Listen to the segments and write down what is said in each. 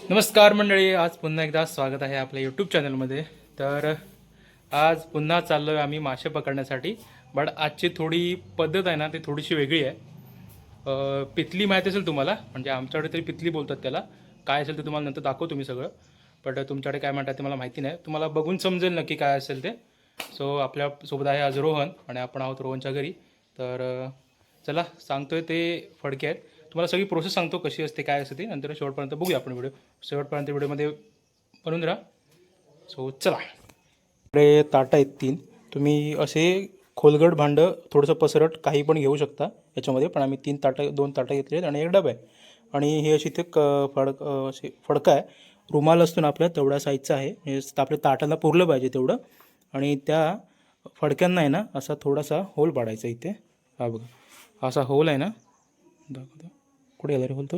नमस्कार मंडळी, आज पुन्हा एकदा स्वागत आहे आपल्या यूट्यूब चॅनलमध्ये. तर आज पुन्हा चाललो आहे आम्ही मासे पकडण्यासाठी. बट आजची थोडी पद्धत आहे ना, ती थोडीशी वेगळी आहे. पितली माहिती असेल तुम्हाला, म्हणजे आमच्याकडे तरी पितली बोलतात त्याला. काय असेल ते तुम्हाला नंतर दाखवतो मी सगळं. बट तुमच्याकडे काय म्हणतात ते मला माहिती नाही. तुम्हाला बघून समजेल नक्की काय असेल ते. सो आपल्यासोबत आहे आज रोहन, आणि आपण आहोत रोहनच्या घरी. तर चला, सांगतोय ते फडके आहेत. तुम्हाला सगळी प्रोसेस सांगतो कशी असते, काय असते ती. नंतर शेवटपर्यंत बघूया आपण व्हिडिओ. शेवटपर्यंत व्हिडिओमध्ये बनून राहा. सो चला. इकडे ताटं आहेत 3. तुम्ही असे खोलगट भांडं थोडंसं पसरट काही पण घेऊ शकता याच्यामध्ये. पण आम्ही 2 ताटं घेतली आहेत आणि एक डबा आहे. आणि हे अशी ते असे फडका आहे. रुमाल असतो ना आपल्या, तेवढ्या साईजचा आहे. हे आपल्या ताटाला पुरलं पाहिजे तेवढं. आणि त्या फडक्यांना आहे ना, असा थोडासा होल पाडायचा इथे. हा बघा, असा होल आहे ना, दाखवतो कुठे गेला रे होल तो.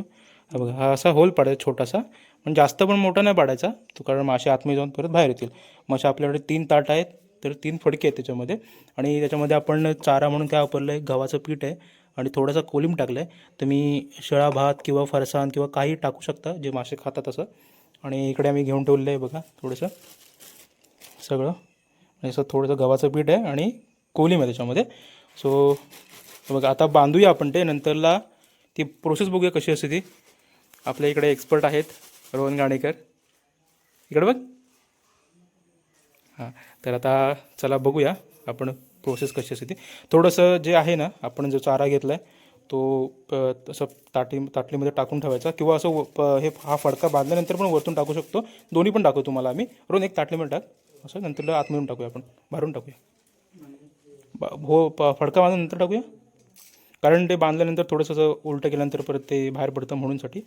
हा बघा, हा असा होल पाडायचा छोटासा. पण जास्त पण मोठा नाही पाडायचा तो, कारण मासे आतमध्ये जाऊन परत बाहेर येतील. मासे आपल्याकडे 3 ताट आहेत, तर 3 फडके आहेत त्याच्यामध्ये. आणि त्याच्यामध्ये आपण चारा म्हणून काय वापरलं आहे, गव्हाचं पीठ आहे आणि थोडासा कोलिम टाकलं आहे. तुम्ही शिळा भात किंवा फरसाण किंवा काही टाकू शकता, जे मासे खातात असं. आणि इकडे आम्ही घेऊन ठेवलेलं आहे बघा थोडंसं सगळं. असं थोडंसं गव्हाचं पीठ आहे आणि कोलिम आहे त्याच्यामध्ये. सो बघा, आता बांधूया आपण ते. नंतरला ती प्रोसेस बघूया कशी असते ती. आपल्या इकडे एक्सपर्ट आहेत रोहन गाणेकर, इकडे बघ. हां, तर आता चला बघूया आपण प्रोसेस कशी असते ती. थोडंसं जे आहे ना, आपण जो चारा घेतला आहे तो तसं ताटलीमध्ये टाकून ठेवायचा, किंवा असं हा फडका बांधल्यानंतर पण वरतून टाकू शकतो. दोन्ही पण टाकू तुम्हाला आम्ही. रोहन एक ताटलीमध्ये टाक, असं नंतर आतमधून टाकूया आपण, भरून टाकूया. फडका बांधून नंतर टाकूया, कारण ते बांधल्यानंतर थोडंसं असं उलटं केल्यानंतर परत ते बाहेर पडतं म्हणूनसाठी.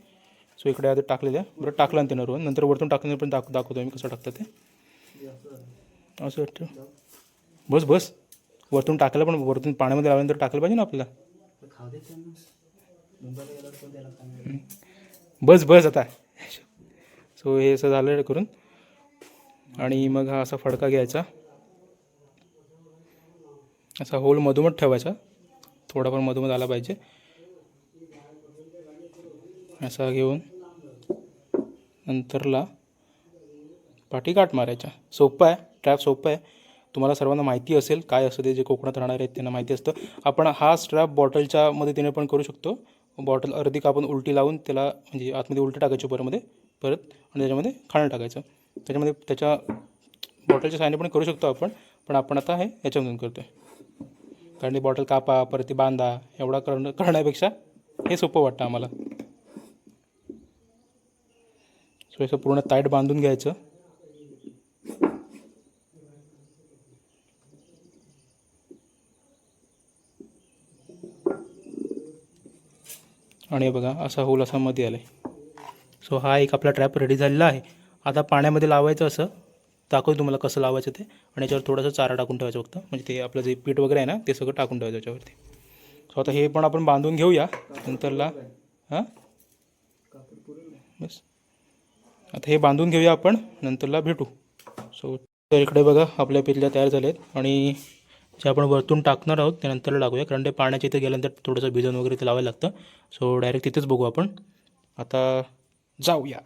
सो इकडे आधी टाकलेलं आहे. बरं, टाकलं ना ते रोहन, नंतर वरतून टाकल्यानंतर पण दाखवतो आम्ही कसं टाकतं ते. असं वाटतं. बस बस, वरतून टाकलं, पण वरतून पाण्यामध्ये लावल्यानंतर टाकलं पाहिजे ना आपल्याला. बस बस आता. सो हे असं झालं करून. आणि मग हा असा फडका घ्यायचा, असा होल मधोमध ठेवायचा, थोडा पण मधोमध आला पाहिजे. असा घेऊन नंतरला पाठी गाठ मारायच्या. सोपं आहे, ट्रॅप सोपं आहे. तुम्हाला सर्वांना माहिती असेल काय असतं ते. जे कोकणात राहणारे आहेत त्यांना माहिती असतं. आपण हा स्ट्रॅप बॉटलच्या मदतीने पण करू शकतो. बॉटल अर्धी कापून उलटी लावून त्याला, म्हणजे आतमध्ये उलटी टाकायची परमध्ये परत, आणि त्याच्यामध्ये खाणं टाकायचं. त्याच्यामध्ये त्याच्या बॉटलच्या साहाय्याने पण करू शकतो आपण. पण आपण आता हे याच्यामधून करतो आहे, कारण ती बॉटल कापा परत ती बांधा, एवढा करण्यापेक्षा हे सोपं वाटतं आम्हाला. सो असं पूर्ण टाईट बांधून घ्यायचं. आणि बघा, असा होल असा मध्ये आला आहे. सो हा एक आपला ट्रॅप रेडी झालेला आहे. आता पाण्यामध्ये लावायचं, असं दाखवतो तुम्हाला कसं लावायचं ते. आणि याच्यावर थोडासा चारा टाकून ठेवायचं फक्त, म्हणजे ते आपलं जे पीठ वगैरे आहे ना ते सगळं टाकून ठेवायचं याच्यावरती. सो आता हे पण आपण बांधून घेऊया नंतरला. हां, बस आता हे बांधून घेऊया आपण, नंतरला भेटू. सो तर इकडे बघा, आपल्या पितल्या तयार झाल्या आहेत. आणि जे आपण वरतून टाकणार आहोत ते नंतर टाकूया, कारण ते पाण्याच्या इथे गेल्यानंतर थोडंसं भिजवून वगैरे ते लावायला लागतं. सो डायरेक्ट तिथेच बघू आपण. आता जाऊया.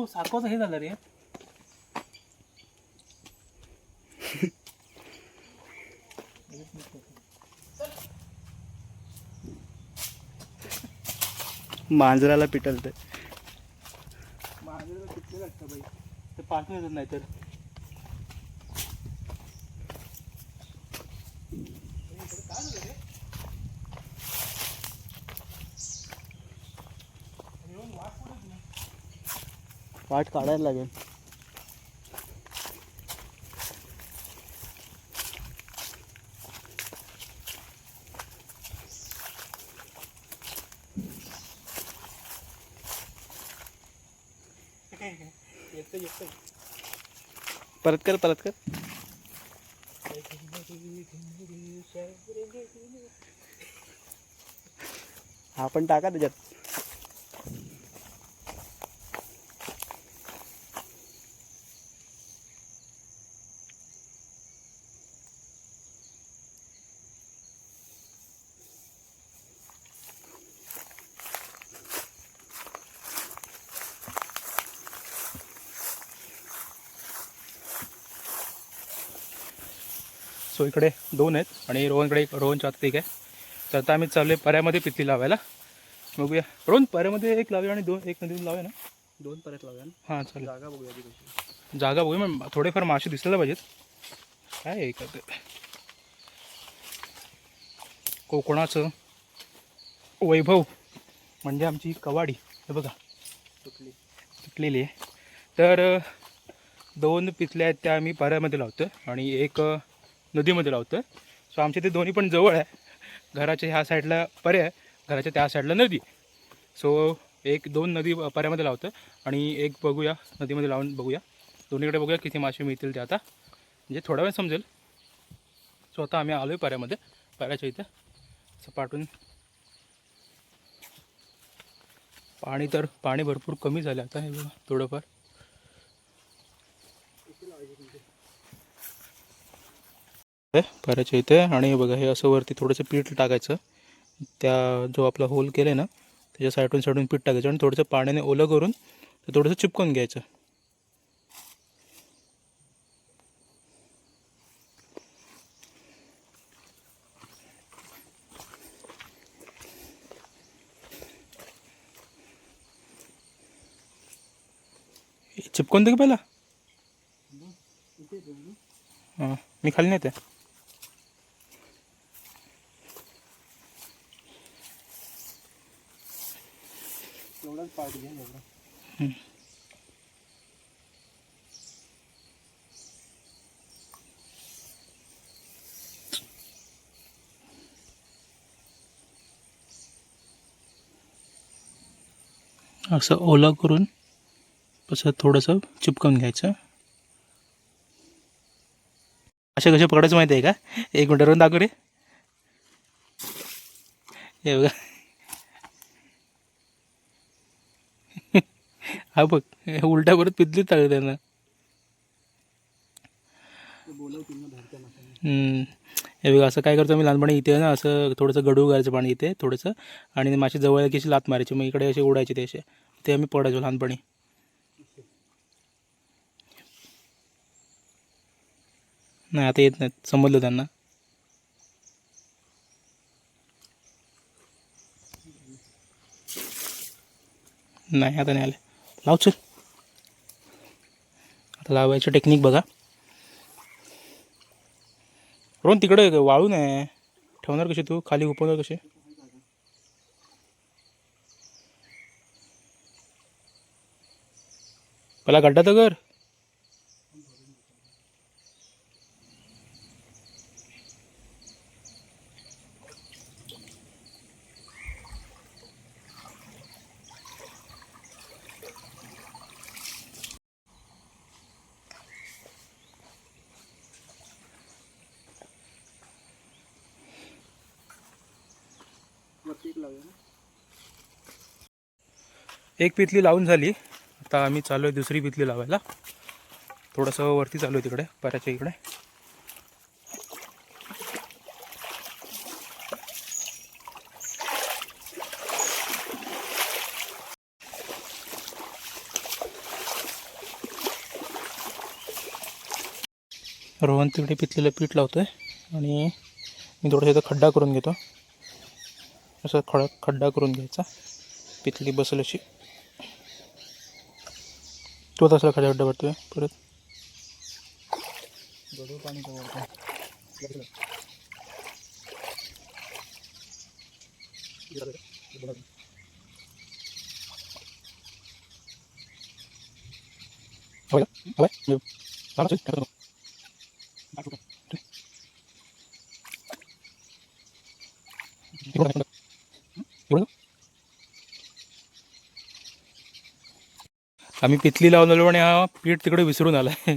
साखवाचा हे झालं रे. मांजराला पिटलत. मांजराला पिटलेलं असतं बाई, ते पाठवून येतात नाही तर. वाट काढायला लागेल. परत कर, परत कर. हा पण टाका त्याच्यात. सो इकडे 2 आहेत आणि रोहनकडे रोहनच्या हातात 1 आहे. तर आता आम्ही चाललो आहे पर्यामध्ये पितली लावायला. बघूया रोहन, पर्यामध्ये 1 लावूया आणि 1 नदीतून लावूया ना. 2 परत लावूया ना. हां चालेल. जागा बघूया ती कशी. जागा बघूया मग थोडेफार मासे दिसलेला पाहिजेत. काय आहे ते कोकणाचं वैभव म्हणजे आमची कवाडी. हे बघा तुटलेली आहे. तर 2 पितल्या आहेत त्या आम्ही पर्यामध्ये लावतो आणि 1 नदीमध्ये लावतो. सो आमच्या ते दोन्ही पण जवळ आहे. घराच्या ह्या साईडला पर्या, घराच्या त्या साईडला नदी. सो 1-2 नदी पर्यामध्ये लावतो आणि 1 बघूया नदीमध्ये लावून बघूया. दोन्हीकडे बघूया किती मासे मिळतील ते आता, म्हणजे थोडा वेळ समजेल. सो आता आम्ही आलो आहे पर्यामध्ये, पर्याच्या इथे सपाटून. पाणी भरपूर कमी झालं आता. हे बघा थोडंफार पर्याच्या इथे. आणि हे बघा हे असं वरती थोडंसं पीठ टाकायचं. त्या जो आपला होल केलं आहे ना त्याच्या साईडून पीठ टाकायचं आणि थोडंसं पाण्याने ओलं करून ते थोडंसं चिपकून घ्यायचं. चिपकून दे की पहिला. हां मी खाली नेते. एवढाच पार्ट घ्या एवढा. असं ओलं करून असं थोडंसं चिपकून घ्यायचं. असे कसे पकडायचं माहिती आहे का? 1 मिनिट रोहन दाखव रे. हे बघा हा बघ उलट्या परत पितलीच टाकलं त्यांना. हे बघा असं काय करतो मी लहानपणी इथे ना, असं थोडंसं गडू घालायचं पाणी इथे थोडंसं आणि मासे जवळ की अशी लात मारायची. मग इकडे असे उडायचे ते असे. ते आम्ही पडायचो लहानपणी. नाही आता येत नाहीत, समजलं त्यांना. नाही आता नाही आले. लाव चल. आता लावायची टेक्निक बघा. रोहन तिकडे वाळू नाही ठेवणार कशी तू, खाली उपवणार कसे? पहिला गड्डा तर कर. एक पितली लावून झाली. आता आम्ही चालू आहे दुसरी पितली लावायला. थोडंसं वरती चालू आहे तिकडे पर्याच्या इकडे. रोहन तिकडे पितलेलं पीठ लावतोय आणि मी थोडंसं इथं खड्डा करून घेतो. असं खड्डा करून घ्यायचा, पितली बसेल अशी. तो तसला खड्डा भरतोय परत. पाणी आम्ही पितली लावलेलो आणि हा पीठ तिकडे विसरून आला आहे.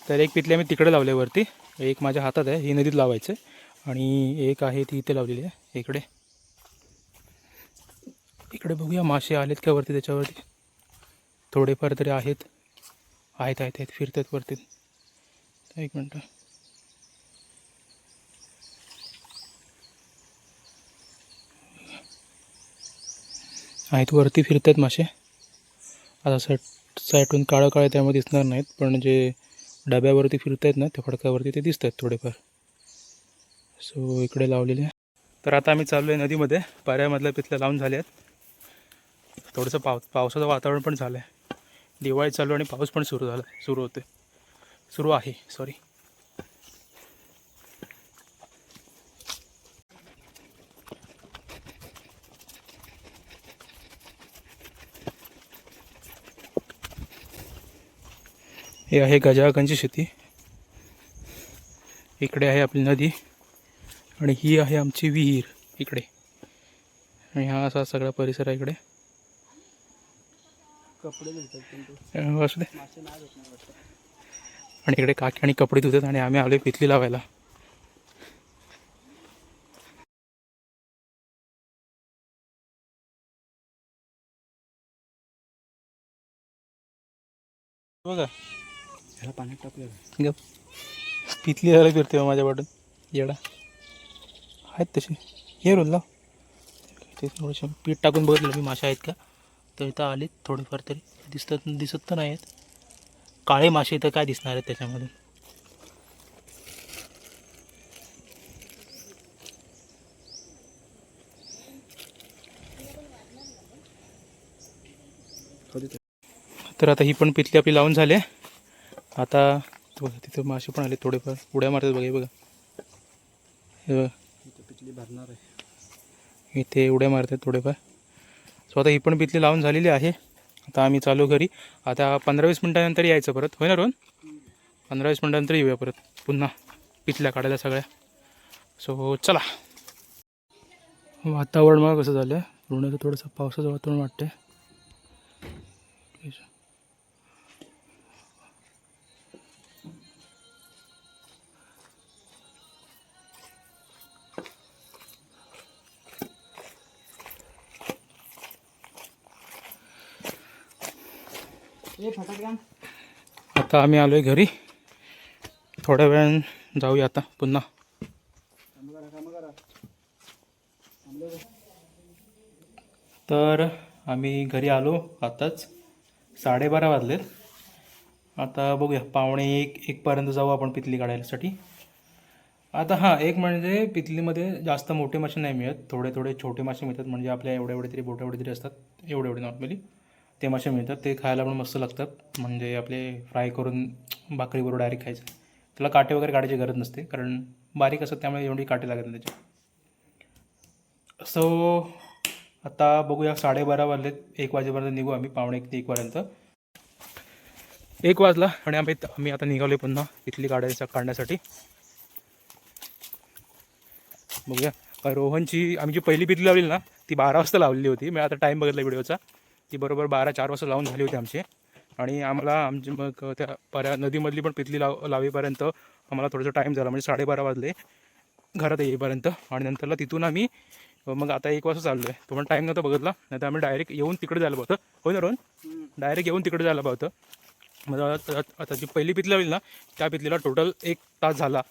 तर 1 पितली आम्ही तिकडे लावले वरती. 1 माझ्या हातात आहे, ही नदीत लावायचं आणि 1 आहे ती इथे लावलेली आहे इकडे. इकडे बघूया मासे आलेत का वरती. त्याच्यावरती थोडेफार तरी आहेत फिरतात वरती. 1 मिनटं. आहेत वरती फिरतात मासे. आता साईडून काळं त्यामध्ये दिसणार नाहीत, पण जे डब्यावरती फिरत आहेत ना त्या फडकावरती ते दिसत आहेत थोडेफार. सो इकडे लावलेले आहे. तर आता आम्ही चाललो आहे नदीमध्ये. पाऱ्यामधल्या पितल्या लावून झाले आहेत. थोडंसं पावसाचं वातावरण पण झालं आहे. दिवाळी चालू आणि पाऊस पण सुरू आहे सॉरी. हे आहे गजाकंची शेती. इकडे आहे आपली नदी आणि ही आहे आमची विहीर इकडे. आणि हा असा सगळा परिसर आहे इकडे. कपडे धुतात पण ते असू दे. मासे नाही धुत नाही वाटतं. आणि इकडे काकी आणि कपडे धुतात आणि आम्ही आलोय पितली लावायला. बघा ह्याला पाण्यात टाकूया. गप पितली झाला फिरते माझ्या वाटून येडा आहेत तशी. हे रोल लाव. ते थोडंसं पीठ टाकून बघितलं मी मासे आहेत का, तर इथं आलेत थोडेफार तरी दिसत तर नाही आहेत. काळे मासे इथं काय दिसणार आहेत त्याच्यामध्ये. तर आता ही पण पितली आपली लावून झाली. आता बघा तिथं मासे पण आले थोडेफार उड्या मारतात बघा. हे बघा हे बघा पितली भरणार आहे. इथे उड्या मारतात थोडेफार. सो आता ही पण पितली लावून झालेली आहे. आता आम्ही चालू घरी. आता 15-20 मिनटानंतर यायचं परत, होय ना रोहन? 15-20 मिनटानंतर येऊया परत पुन्हा पितल्या काढायला सगळ्या. सो चला. वातावरण मग कसं झालं पूर्ण थोडंसं पावसाचं वातावरण वाटतंय. आता आम्ही आलोय घरी. थोड्या वेळानं जाऊया आता पुन्हा. तर आम्ही घरी आलो आताच. 12:30 वाजलेत. आता बघूया 1:45 जाऊ आपण पितली काढायसाठी. आता हां एक म्हणजे पितलीमध्ये जास्त मोठे मासे नाही मिळत, थोडे थोडे छोटे मासे मिळतात. म्हणजे आपल्या एवढे तरी बोटा एवढे तरी असतात, एवढे नॉर्मली ते मासे मिळतात. ते खायला पण मस्त लागतात. म्हणजे आपले फ्राय करून भाकरीबरोबर डायरेक्ट खायचं. त्याला काटे वगैरे काढायची गरज नसते कारण बारीक असतात, त्यामुळे एवढी काटे लागत नाही त्याचे. सो आता बघूया 12:30 वाजलेत. 1 वाजेपर्यंत निघू आम्ही. 12:45 ते 1 पर्यंत. 1 वाजला आणि आम्ही आता निघालो पुन्हा पितली काढण्यासाठी. बघूया. रोहनची आम्ही जी पहिली पितली लावली ना ती 12 वाजता लावलेली होती. मी आता टाईम बघितला व्हिडिओचा, ती बरोबर 12-4 वाजता लावून झाली होती आमची. आणि आमची मग त्या नदीमधली पण पितली लावेपर्यंत आम्हाला थोडंसं टाईम झाला. म्हणजे 12:30 वाजले घरात येईपर्यंत. आणि नंतरला तिथून आम्ही मग आता 1 वाजता चाललो आहे. तो पण टाईम नव्हता बघितला, नाही तर आम्ही डायरेक्ट येऊन तिकडे जायला पाहतं. होय ना रोहन? डायरेक्ट येऊन तिकडे जायला पाहतं. मग आता जी पहिली पितली लावली ना त्या पितलीला टोटल 1 तास झाला.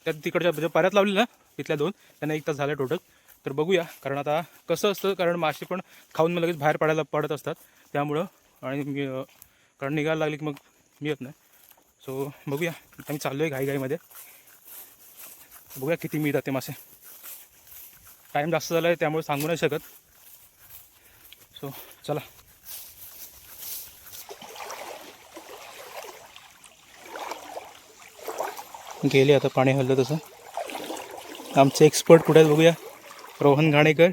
त्या तिकडच्या म्हणजे पाऱ्यात लावली ना पितल्या 2, त्यांना 1 तास झाला टोटल. तर बघूया. कारण आता कसं असतं, कारण मासे पण खाऊन मग लगेच बाहेर पडत असतात त्यामुळं. आणि कारण निघायला लागली की मग मिळत नाही. सो बघूया. आम्ही चाललो आहे घाईमध्ये. बघूया किती मिळतात ते मासे. टाईम जास्त झाला आहे त्यामुळे सांगू नाही शकत. सो चला. गेले आता पाणी हल्लं तसं. आमचे एक्सपर्ट कुठे आहेत बघूया. रोहन घाणेकर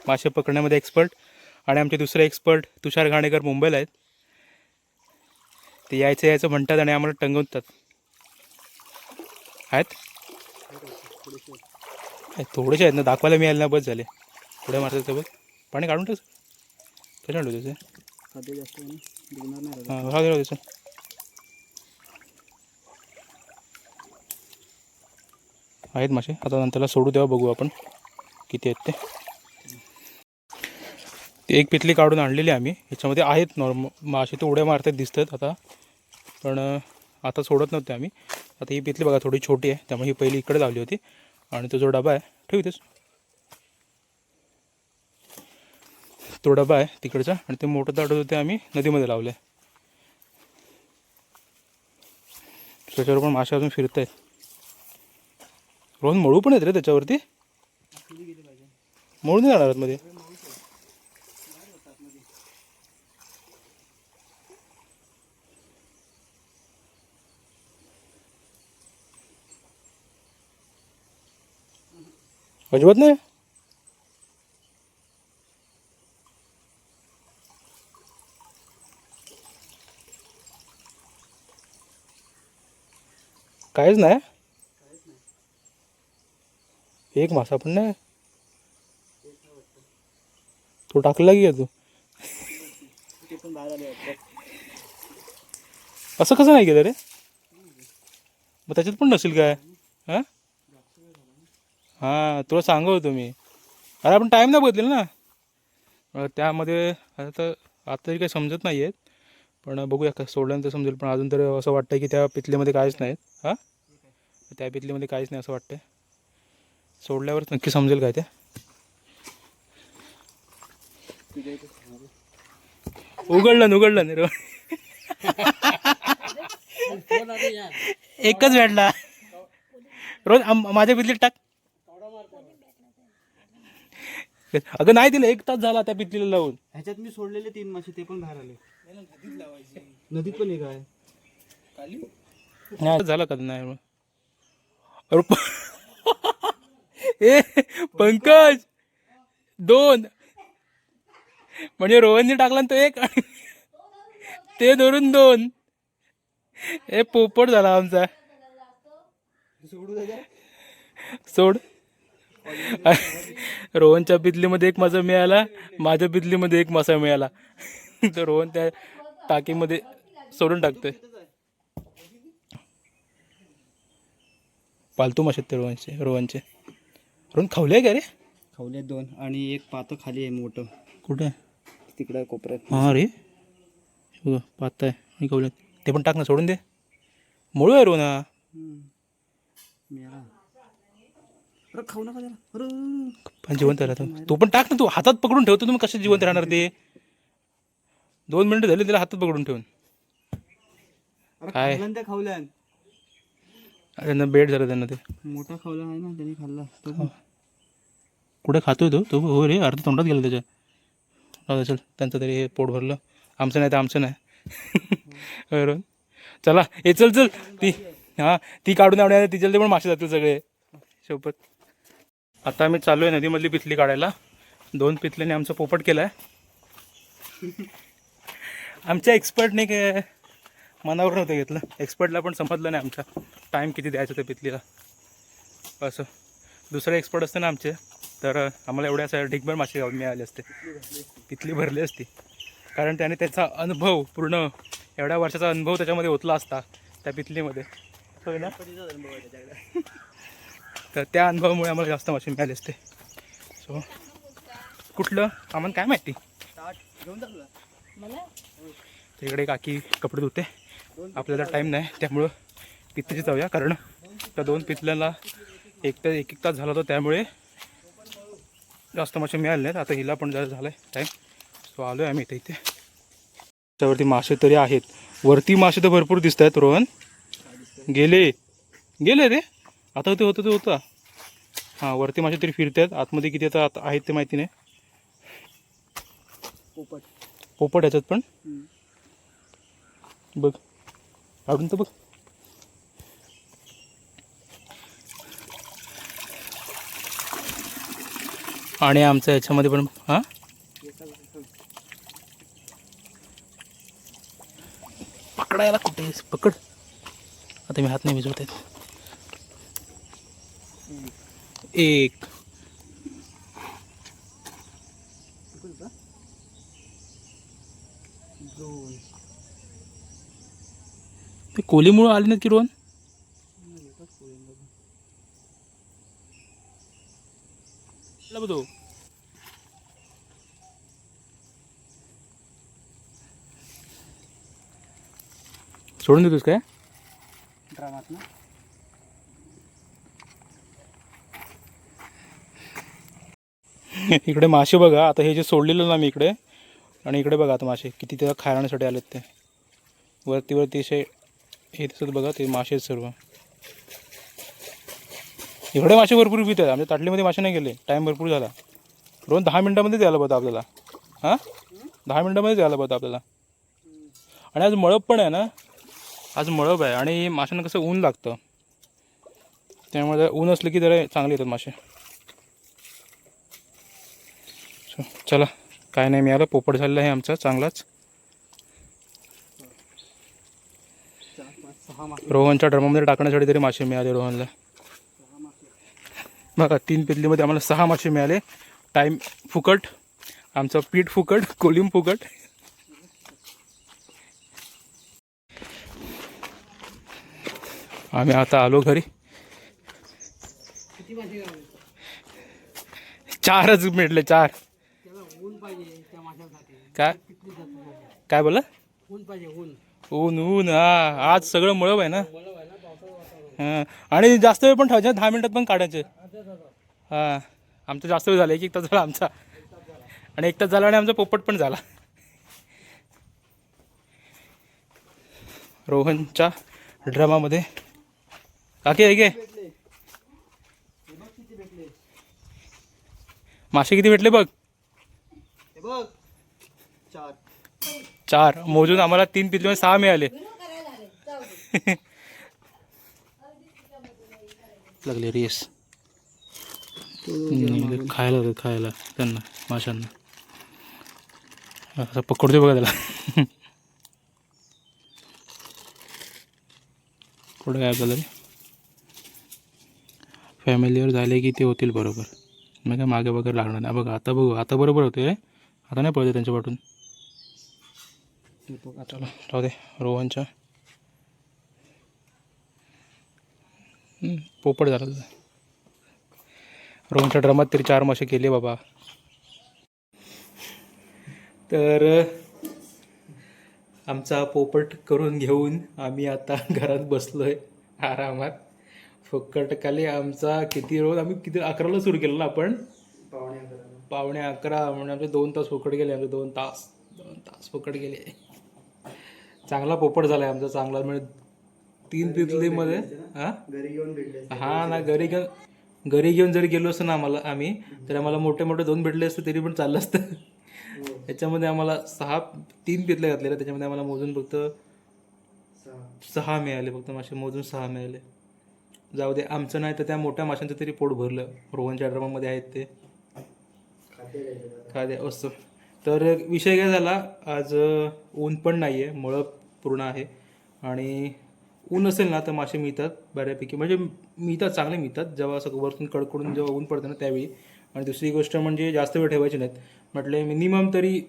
मासे पकडण्यामध्ये एक्सपर्ट, आणि आमचे दुसरे एक्सपर्ट तुषार घाणेकर मुंबईला आहेत. ते यायचं म्हणतात आणि आम्हाला टंगवतात. आहेत थोडेसे आहेत ना, दाखवायला मिळाले ना बस झाले. पुढे मारतात ते बघ. पाणी काढून टाक. कसे काढू त्याचे? हां राहू दे त्याचं. आहेत मासे. आता नंतरला सोडू तेव्हा बघू आपण किती आहेत ते. 1 पितली काढून आणलेली आम्ही. ह्याच्यामध्ये आहेत नॉर्मल मासे, ते उड्या मारतात दिसतात आता. पण आता सोडत नव्हते आम्ही. आता ही पितली बघा थोडी छोटी आहे, त्यामुळे ही पहिली इकडे लावली होती. आणि तो जो डबा आहे ठेवतेच, तो डबा आहे तिकडचा. आणि ते मोठं ताट होतं ते आम्ही नदीमध्ये लावलं आहे. त्याच्यावर पण मासे अजून फिरत आहेत. रोहन मळू पण येत रे त्याच्यावरती. मळून नाही जाणार मध्ये. अजिबात नाही. काहीच नाही. एक मासा पण नाही. तो टाकला की तू. ते पण बाहेर आले वाटतं. असं कसं नाही केलं रे. मग त्याच्यात पण नसेल काय. हां हां तुला सांगत होतो मी. अरे आपण टाईम नाही बघितलेला ना. त्यामध्ये आता आता तरी काही समजत नाही आहेत. पण बघूया का सोडल्यानंतर समजेल. पण अजून तर असं वाटतं की त्या पितलीमध्ये काहीच नाहीत. हां त्या पितलीमध्ये काहीच नाही असं वाटतं. सोडल्यावर नक्की समजेल काय ते. तुझ्या इथे सांगा. उघडलं नाही रे. एकच भेटला. रोज माझ्या पितलीत टाक. अगं नाही दिलं. 1 तास झाला त्या पितलीला लावून. ह्याच्यात मी सोडलेले 3 मासे ते पण बाहेर आले. नदीत पण एक आहे. नाही झालं का नाही मग. अरे ए पंकज 2 म्हणजे रोहनने टाकला ना तो 1 ते धरून 2. ए पोपट झाला आमचा. सोडू दादा. सोड. रोहनच्या पितलीमध्ये 1 मासा मिळाला. माझ्या पितलीमध्ये 1 मासा मिळाला. तर रोहन त्या टाकीमध्ये सोडून टाकतोय. पालतू मासे ते रोहनचे. रोहन खावले का रे. खावले 2 आणि एक पातं खाली आहे मोठं. कुठे. तिकडं कोपऱ्यात. हां रे बघ पाहत आहे आणि खावले. ते पण टाक ना सोडून दे. मुळू आहे रोहन हा. मिळाला. अरे खाऊ नका त्याला. अरे पण जिवंत राहतो. तू पण टाक ना. तू हातात पकडून ठेवतो. तुम्ही कसं जिवंत राहणार ते. 2 मिनिटं झाली त्याला हातात पकडून ठेवून. काय त्या खावल्यान. त्यांना बेड झालं त्यांना ते. मोठा खावला आहे ना त्यांनी खाल्ला तो पण. कुठे खातोय तो हो रे. अर्ध तोंडात गेलं त्याच्या. हो चल त्यांचं तरी हे पोट भरलं. आमचं नाही तर आमचं नाही. बरोबर. चला हे चल ती हां ती काढून आवडणार. तिच्या ते पण मासे जातील सगळे सोबत. आता आम्ही चालू आहे नदीमधली पितली काढायला. 2 पितल्याने आमचा पोपट केला आहे. आमच्या एक्सपर्टने काय मनावर नव्हतं घेतलं. एक्सपर्टला पण समजलं नाही आमच्या टाईम किती द्यायचं त्या पितलीला. असं दुसरे एक्सपर्ट असते ना आमचे तर आम्हाला एवढ्या असं ढिगभर मासे मिळाले असते. पितली भरली असती. कारण त्याने त्याचा अनुभव पूर्ण एवढ्या वर्षाचा अनुभव त्याच्यामध्ये ओतला असता त्या पितलीमध्ये. होय ना. तर त्या अनुभवामुळे आम्हाला जास्त मासे मिळाले असते. सो कुठलं आम्हाला काय माहिती. तिकडे काकी कपडे धुते. आपल्याला टाईम नाही त्यामुळं पितलीची जाऊया. कारण त्या 2 पितल्याला एक तास झाला होता त्यामुळे जास्त मासे मिळाले नाहीत. आता हिला पण जरा झालं आहे टाईम. सो आलो आहे आम्ही इथे. त्यावरती मासे तरी आहेत. वरती मासे तर भरपूर दिसत आहेत. रोहन गेले रे. आता ते होतं. हां वरती मासे तरी फिरत आहेत. आतमध्ये किती आता आहेत ते माहिती नाही. पोपट ह्याच्यात पण बघ काढून तर बघ. आणि आमच्या ह्याच्यामध्ये पण हां पकडायला कुठे पकड. आता मी हात नाही भिजवत आहेत. 1 ते कोलीमुळं आले नाहीत की रोहन. बघतो सोडून देतोस काय. ड्रामात ना. इकडे मासे बघा. आता हे जे सोडलेलं ना मी इकडे आणि इकडे बघा आता मासे किती त्याला खाण्यासाठी आलेत ते. वरती असे हे दिसत बघा ते मासे सर्व. एवढे मासे भरपूर पित आहेत. आमच्या ताटलीमध्ये मासे नाही गेले. टाईम भरपूर झाला. रोहन 10 मिनटामध्ये द्यायला होतं आपल्याला. हां 10 मिनटामध्ये द्यायला होतं आपल्याला. आणि आज मळब पण आहे ना. आज मळब आहे आणि माशांना कसं ऊन लागतं. त्यामुळे ऊन असलं की जरा चांगले येतात मासे. चला काय नाही मिळालं. पोपट झालेला आहे आमचा चांगलाच. रोहनच्या ड्रमामध्ये टाकण्यासाठी तरी मासे मिळाले रोहनला. बघा 3 पितलीमध्ये आम्हाला 6 मासे मिळाले. टाईम फुकट, आमचं पीठ फुकट, कोलिम फुकट. आम्ही आता आलो घरी. 4च मिळले 4. काय काय बोला? ऊन ऊन हा आज सगळं मळब आहे ना. हां आणि जास्त वेळ पण ठेवायचं 10 मिनटात पण काढायचं. हां आमचं जास्त वेळ झालं. 1 तास झाला आमचा. आणि 1 तास झाला आणि आमचा पोपट पण झाला. रोहनच्या ड्रामामध्ये काकी आहे गे मासे किती भेटले बघ. 4 मोजून आम्हाला 3 पितलीमध्ये 6 मिळाले. लागले रेस खायला त्यांना माशांना. असं पकडतोय बघा त्याला. कुठं काय आपल्याला फॅमिलीवर झाले की ते होतील बरोबर. मग काय मागे वगैरे लागणार नाही. बघा आता बघू. आता बरोबर होते. आता नाही पळते त्यांच्या पाठून. चला राहू दे. रोहनच्या पोपट झाला. रोहनच्या ड्रमात तरी 4 मासे केले बाबा. तर आमचा पोपट करून घेऊन आम्ही आता घरात बसलोय आरामात. फुकटकाली आमचा किती रोज आम्ही किती 11ला सुरू केलं ना आपण. 11:15 म्हणजे आमचे 2 तास फुकट गेले. आमचे 2 तास फुकट गेले. चांगला पोपट झाला आहे आमचा. चांगला म्हणजे 3 पितलीमध्ये. हां हां ना घरी घेऊन जरी गेलो असतं ना आम्ही तर आम्हाला मोठे 2 भेटले असते तरी पण चाललं असतं. त्याच्यामध्ये आम्हाला 3 पितले घातलेले. त्याच्यामध्ये आम्हाला मोजून फक्त 6 मिळाले. फक्त मासे मोजून 6 मिळाले. जाऊ दे आमचं नाही तर त्या मोठ्या माशांचं तरी पोट भरलं. रोहनच्या ड्रमामध्ये आहेत ते खाद्य असतं. तर विषय काय झाला आज ऊन पण नाही आहे. मळब पूर्ण आहे आणि ऊन असेल ना तर मासे मिळतात बऱ्यापैकी. म्हणजे मिळतात चांगले मिळतात जेव्हा असं वरतून कडकडून जेव्हा ऊन पडतं ना त्यावेळी. आणि दुसरी गोष्ट म्हणजे जास्त वेळ ठेवायची नाहीत. म्हटले मिनिमम तरी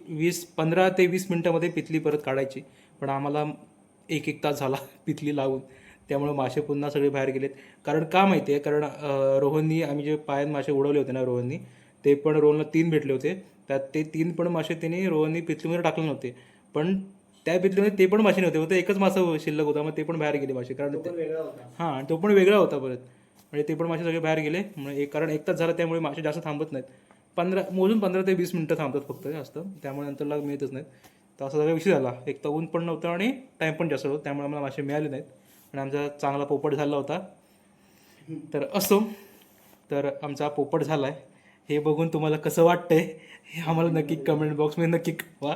15 ते 20 मिनटामध्ये पितली परत काढायची. पण आम्हाला 1 तास झाला पितली लावून. त्यामुळे मासे पुन्हा सगळे बाहेर गेलेत. कारण का माहिती आहे कारण रोहननी आम्ही जे पायात मासे उडवले होते ना रोहननी ते पण रोहनला 3 भेटले होते. त्यात ते 3 पण मासे त्याने रोहननी पितलीमध्ये टाकले नव्हते. पण त्या पितलीमध्ये ते पण मासे नव्हते. फक्त एकच मासा शिल्लक होता. मग ते पण बाहेर गेले मासे. कारण हां तो पण वेगळा होता परत. म्हणजे ते पण मासे सगळे बाहेर गेले. म्हणजे कारण 1 तास झाला त्यामुळे मासे जास्त थांबत नाहीत. 15 ते 20 मिनटं थांबतात फक्त जास्त. त्यामुळे नंतरला मिळतच नाहीत. तर असा सगळा विषय झाला. एक तर ऊन पण नव्हतं आणि टाईम पण जास्त होतं. त्यामुळे आम्हाला मासे मिळाले नाहीत. आणि आमचा चांगला पोपट झाला होता. तर असो तर आमचा पोपट झाला आहे. हे बघून तुम्हाला कसं वाटतंय हे आम्हाला नक्की कमेंट बॉक्समध्ये नक्की कळवा.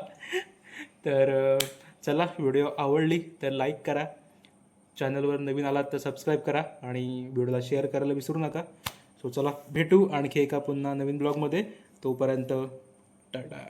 तर चला व्हिडिओ आवडली तर लाईक करा. चॅनलवर नवीन आलात तर सबस्क्राईब करा आणि व्हिडिओला शेअर करायला विसरू नका. सो चला भेटू आणखी एका पुन्हा नवीन ब्लॉगमध्ये. तोपर्यंत टाटा.